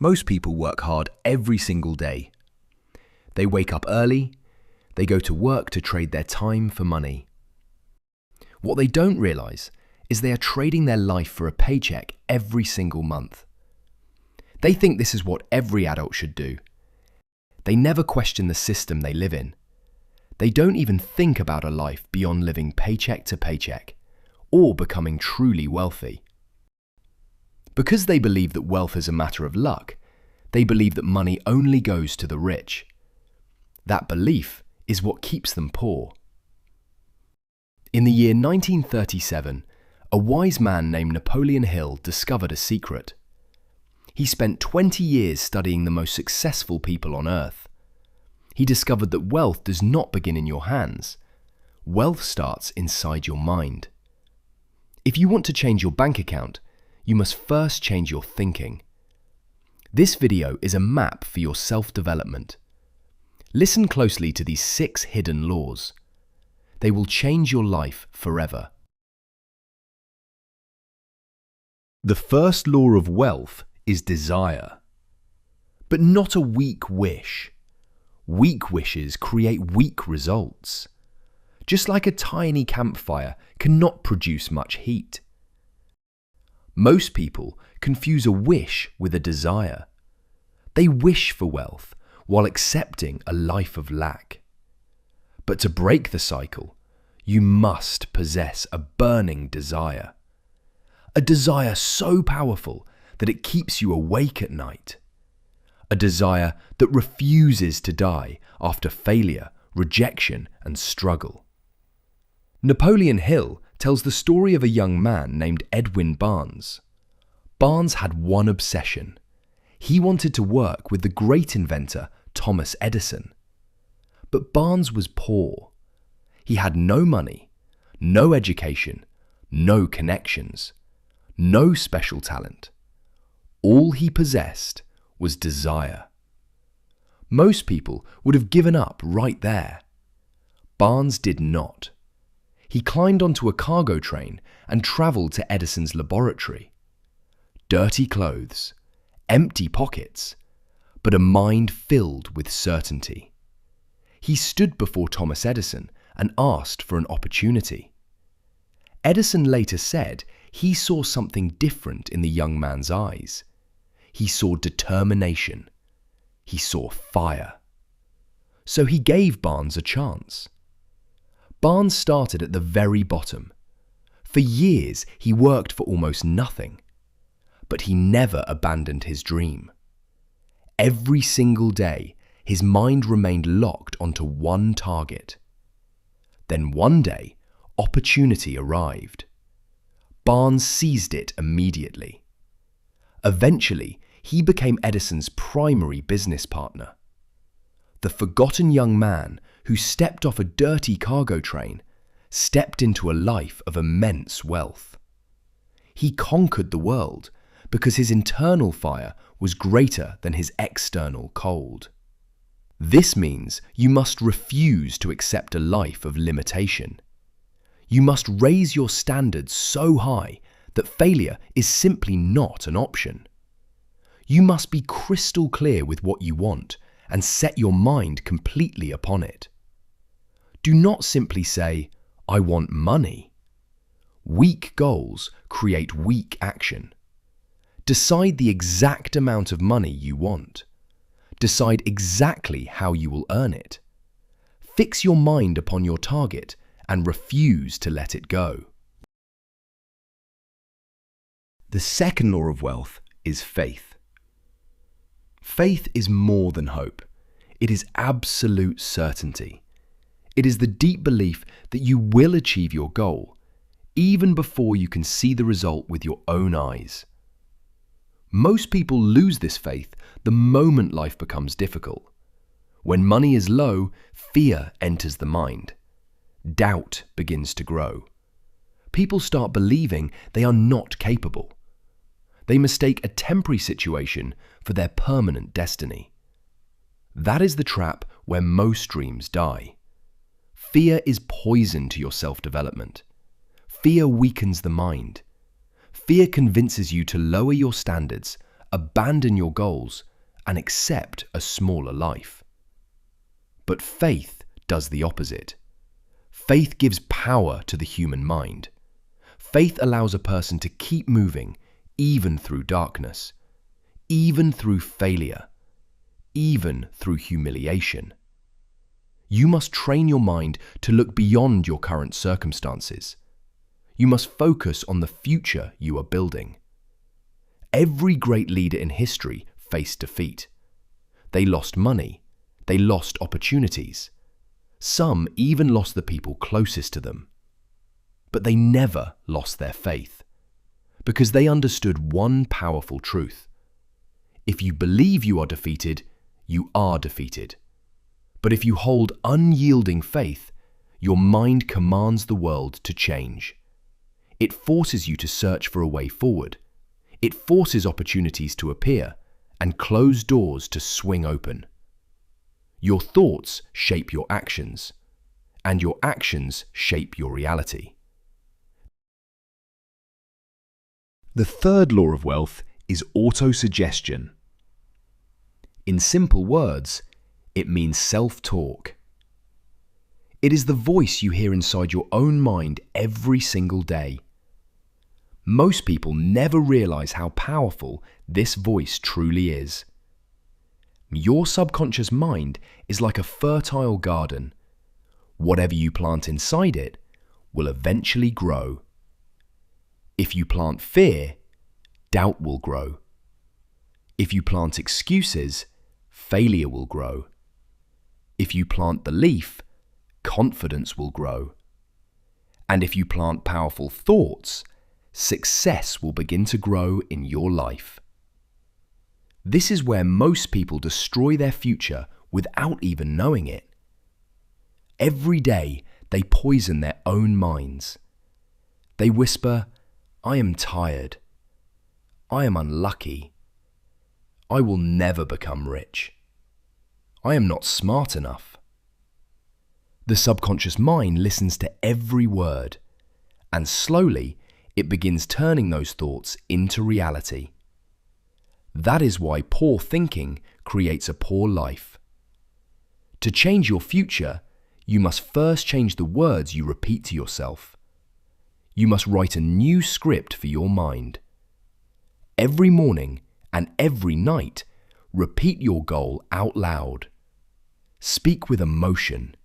Most people work hard every single day. They wake up early, they go to work to trade their time for money. What they don't realize is they are trading their life for a paycheck every single month. They think this is what every adult should do. They never question the system they live in. They don't even think about a life beyond living paycheck to paycheck or becoming truly wealthy. Because they believe that wealth is a matter of luck, they believe that money only goes to the rich. That belief is what keeps them poor. In the year 1937, a wise man named Napoleon Hill discovered a secret. He spent 20 years studying the most successful people on earth. He discovered that wealth does not begin in your hands. Wealth starts inside your mind. If you want to change your bank account, you must first change your thinking. This video is a map for your self-development. Listen closely to these 6 hidden laws. They will change your life forever. The first law of wealth is desire, but not a weak wish. Weak wishes create weak results. Just like a tiny campfire cannot produce much heat. Most people confuse a wish with a desire. They wish for wealth while accepting a life of lack. But to break the cycle, you must possess a burning desire. A desire so powerful that it keeps you awake at night. A desire that refuses to die after failure, rejection, and struggle. Napoleon Hill tells the story of a young man named Edwin Barnes. Barnes had one obsession. He wanted to work with the great inventor Thomas Edison. But Barnes was poor. He had no money, no education, no connections, no special talent. All he possessed was desire. Most people would have given up right there. Barnes did not. He climbed onto a cargo train and traveled to Edison's laboratory. Dirty clothes, empty pockets, but a mind filled with certainty. He stood before Thomas Edison and asked for an opportunity. Edison later said he saw something different in the young man's eyes. He saw determination. He saw fire. So he gave Barnes a chance. Barnes started at the very bottom. For years, he worked for almost nothing. But he never abandoned his dream. Every single day, his mind remained locked onto one target. Then one day, opportunity arrived. Barnes seized it immediately. Eventually, he became Edison's primary business partner. The forgotten young man who stepped off a dirty cargo train stepped into a life of immense wealth. He conquered the world because his internal fire was greater than his external cold. This means you must refuse to accept a life of limitation. You must raise your standards so high that failure is simply not an option. You must be crystal clear with what you want and set your mind completely upon it. Do not simply say, "I want money." Weak goals create weak action. Decide the exact amount of money you want. Decide exactly how you will earn it. Fix your mind upon your target and refuse to let it go. The second law of wealth is faith. Faith is more than hope. It is absolute certainty. It is the deep belief that you will achieve your goal, even before you can see the result with your own eyes. Most people lose this faith the moment life becomes difficult. When money is low, fear enters the mind. Doubt begins to grow. People start believing they are not capable. They mistake a temporary situation for their permanent destiny. That is the trap where most dreams die. Fear is poison to your self-development. Fear weakens the mind. Fear convinces you to lower your standards, abandon your goals, and accept a smaller life. But faith does the opposite. Faith gives power to the human mind. Faith allows a person to keep moving, even through darkness, even through failure, even through humiliation. You must train your mind to look beyond your current circumstances. You must focus on the future you are building. Every great leader in history faced defeat. They lost money. They lost opportunities. Some even lost the people closest to them. But they never lost their faith, because they understood one powerful truth. If you believe you are defeated, you are defeated. But if you hold unyielding faith, your mind commands the world to change. It forces you to search for a way forward. It forces opportunities to appear and closed doors to swing open. Your thoughts shape your actions, and your actions shape your reality. The third law of wealth is autosuggestion. In simple words, it means self-talk. It is the voice you hear inside your own mind every single day. Most people never realize how powerful this voice truly is. Your subconscious mind is like a fertile garden. Whatever you plant inside it will eventually grow. If you plant fear, doubt will grow. If you plant excuses, failure will grow. If you plant belief, confidence will grow. And if you plant powerful thoughts, success will begin to grow in your life. This is where most people destroy their future without even knowing it. Every day, they poison their own minds. They whisper, "I am tired. I am unlucky. I will never become rich. I am not smart enough." The subconscious mind listens to every word, and slowly it begins turning those thoughts into reality. That is why poor thinking creates a poor life. To change your future, you must first change the words you repeat to yourself. You must write a new script for your mind. Every morning and every night, repeat your goal out loud. Speak with emotion.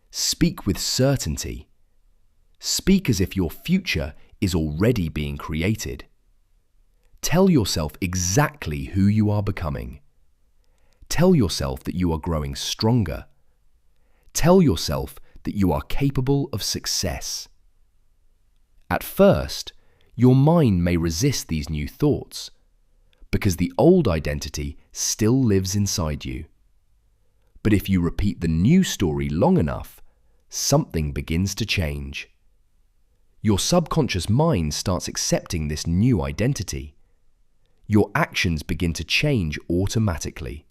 Speak with certainty. Speak as if your future is already being created. Tell yourself exactly who you are becoming. Tell yourself that you are growing stronger. Tell yourself that you are capable of success. At first, your mind may resist these new thoughts, because the old identity still lives inside you. But if you repeat the new story long enough, something begins to change. Your subconscious mind starts accepting this new identity. Your actions begin to change automatically.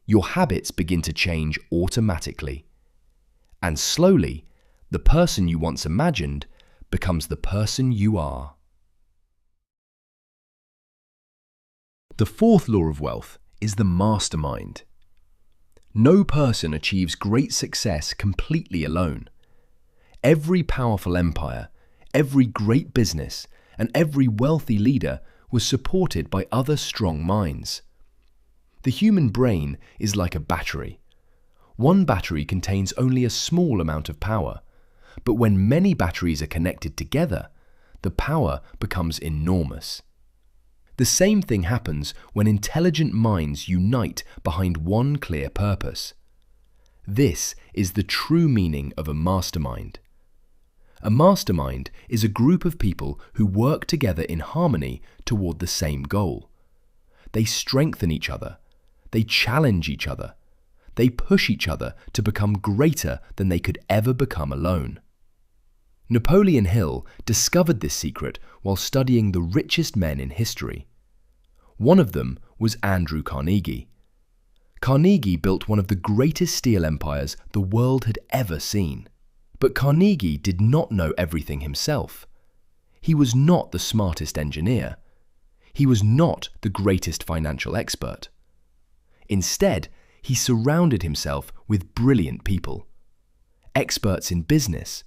Your habits begin to change automatically. And slowly, the person you once imagined becomes the person you are. The fourth law of wealth is the mastermind. No person achieves great success completely alone. Every powerful empire, every great business, and every wealthy leader was supported by other strong minds. The human brain is like a battery. One battery contains only a small amount of power, but when many batteries are connected together, the power becomes enormous. The same thing happens when intelligent minds unite behind one clear purpose. This is the true meaning of a mastermind. A mastermind is a group of people who work together in harmony toward the same goal. They strengthen each other. They challenge each other. They push each other to become greater than they could ever become alone. Napoleon Hill discovered this secret while studying the richest men in history. One of them was Andrew Carnegie. Carnegie built one of the greatest steel empires the world had ever seen. But Carnegie did not know everything himself. He was not the smartest engineer. He was not the greatest financial expert. Instead, he surrounded himself with brilliant people. Experts in business,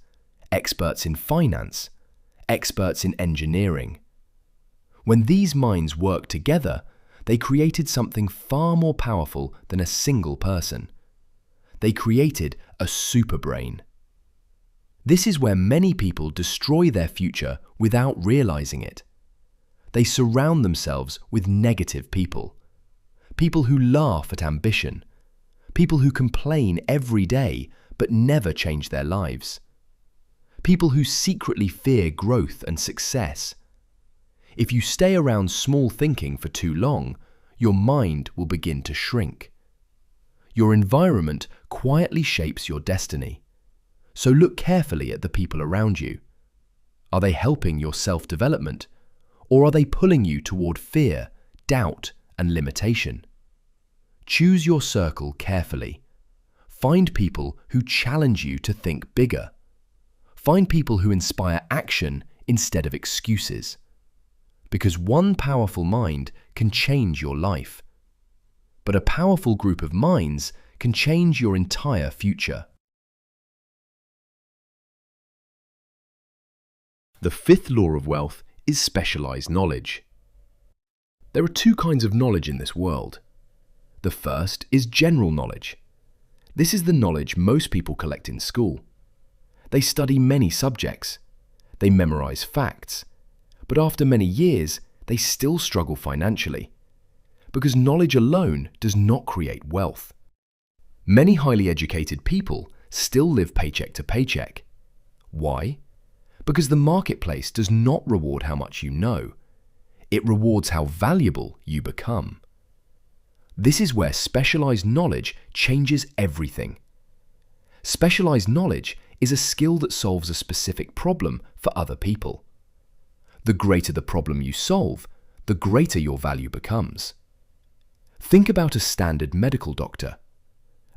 experts in finance, experts in engineering. When these minds worked together, they created something far more powerful than a single person. They created a superbrain. This is where many people destroy their future without realizing it. They surround themselves with negative people. People who laugh at ambition. People who complain every day but never change their lives. People who secretly fear growth and success. If you stay around small thinking for too long, your mind will begin to shrink. Your environment quietly shapes your destiny. So look carefully at the people around you. Are they helping your self-development, or are they pulling you toward fear, doubt, and limitation? Choose your circle carefully. Find people who challenge you to think bigger. Find people who inspire action instead of excuses. Because one powerful mind can change your life. But a powerful group of minds can change your entire future. The fifth law of wealth is specialized knowledge. There are two kinds of knowledge in this world. The first is general knowledge. This is the knowledge most people collect in school. They study many subjects. They memorize facts. But after many years, they still struggle financially. Because knowledge alone does not create wealth. Many highly educated people still live paycheck to paycheck. Why? Because the marketplace does not reward how much you know. It rewards how valuable you become. This is where specialized knowledge changes everything. Specialized knowledge is a skill that solves a specific problem for other people. The greater the problem you solve, the greater your value becomes. Think about a standard medical doctor.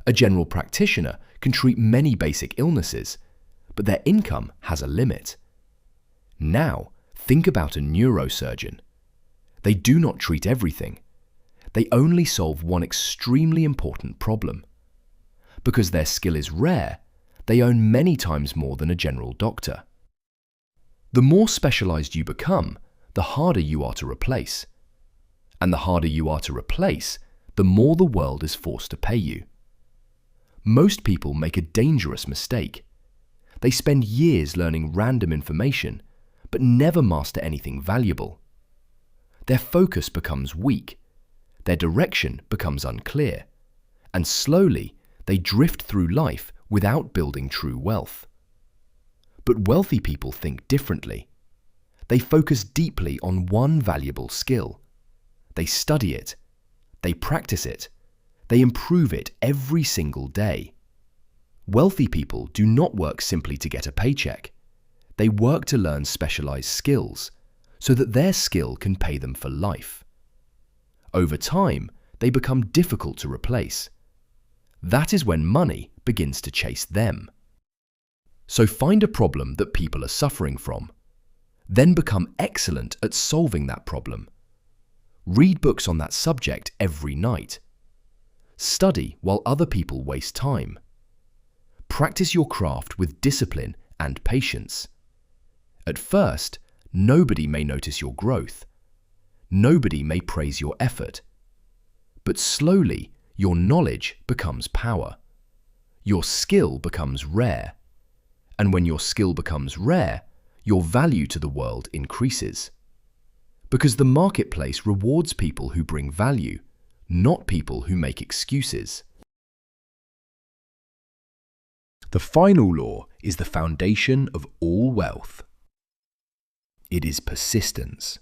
A general practitioner can treat many basic illnesses, but their income has a limit. Now, think about a neurosurgeon. They do not treat everything. They only solve one extremely important problem. Because their skill is rare, they earn many times more than a general doctor. The more specialized you become, the harder you are to replace. And the harder you are to replace, the more the world is forced to pay you. Most people make a dangerous mistake. They spend years learning random information, but never master anything valuable. Their focus becomes weak. Their direction becomes unclear. And slowly, they drift through life without building true wealth. But wealthy people think differently. They focus deeply on one valuable skill. They study it. They practice it. They improve it every single day. Wealthy people do not work simply to get a paycheck. They work to learn specialized skills so that their skill can pay them for life. Over time, they become difficult to replace. That is when money begins to chase them. So find a problem that people are suffering from. Then become excellent at solving that problem. Read books on that subject every night. Study while other people waste time. Practice your craft with discipline and patience. At first, nobody may notice your growth. Nobody may praise your effort. But slowly, your knowledge becomes power. Your skill becomes rare. And when your skill becomes rare, your value to the world increases. Because the marketplace rewards people who bring value, not people who make excuses. The final law is the foundation of all wealth. It is persistence.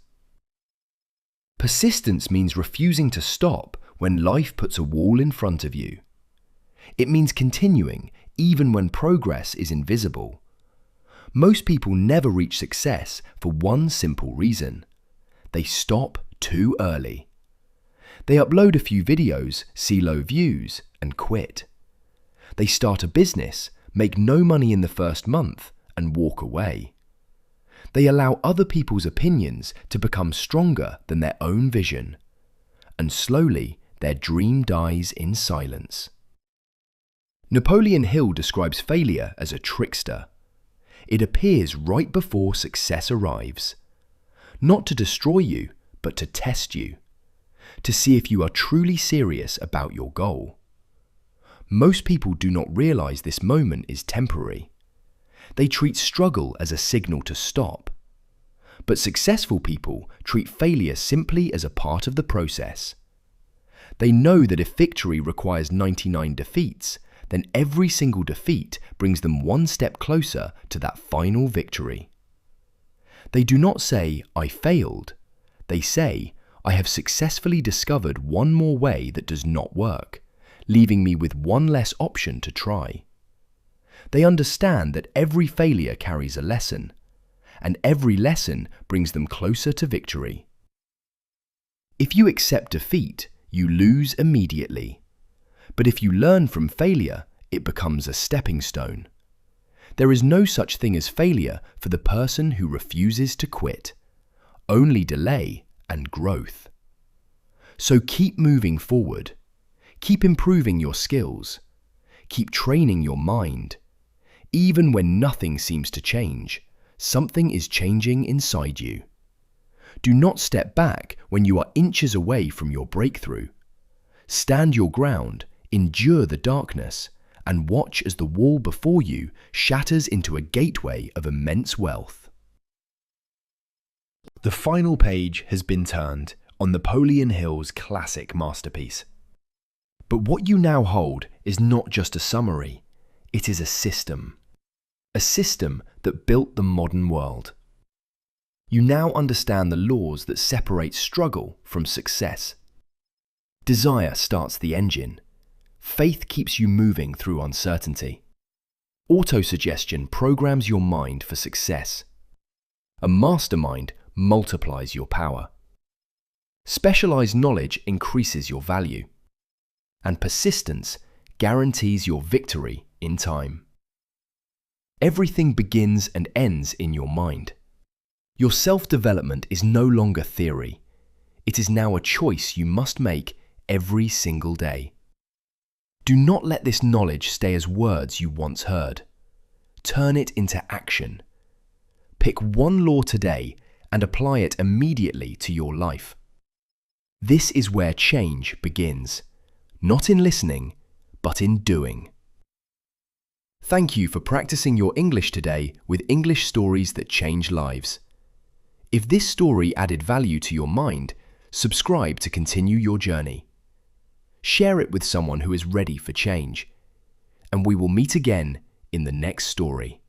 Persistence means refusing to stop when life puts a wall in front of you. It means continuing even when progress is invisible. Most people never reach success for one simple reason. They stop too early. They upload a few videos, see low views, and quit. They start a business, make no money in the first month, and walk away. They allow other people's opinions to become stronger than their own vision, and slowly their dream dies in silence. Napoleon Hill describes failure as a trickster. It appears right before success arrives, not to destroy you, but to test you, to see if you are truly serious about your goal. Most people do not realize this moment is temporary. They treat struggle as a signal to stop. But successful people treat failure simply as a part of the process. They know that if victory requires 99 defeats, then every single defeat brings them one step closer to that final victory. They do not say, "I failed." They say, "I have successfully discovered one more way that does not work, leaving me with one less option to try." They understand that every failure carries a lesson, and every lesson brings them closer to victory. If you accept defeat, you lose immediately. But if you learn from failure, it becomes a stepping stone. There is no such thing as failure for the person who refuses to quit, only delay and growth. So keep moving forward. Keep improving your skills. Keep training your mind. Even when nothing seems to change, something is changing inside you. Do not step back when you are inches away from your breakthrough. Stand your ground, endure the darkness, and watch as the wall before you shatters into a gateway of immense wealth. The final page has been turned on Napoleon Hill's classic masterpiece. But what you now hold is not just a summary, it is a system. A system that built the modern world. You now understand the laws that separate struggle from success. Desire starts the engine. Faith keeps you moving through uncertainty. Autosuggestion programs your mind for success. A mastermind multiplies your power. Specialized knowledge increases your value. And persistence guarantees your victory in time. Everything begins and ends in your mind. Your self-development is no longer theory. It is now a choice you must make every single day. Do not let this knowledge stay as words you once heard. Turn it into action. Pick one law today and apply it immediately to your life. This is where change begins, not in listening, but in doing. Thank you for practicing your English today with English stories that change lives. If this story added value to your mind, subscribe to continue your journey. Share it with someone who is ready for change. And we will meet again in the next story.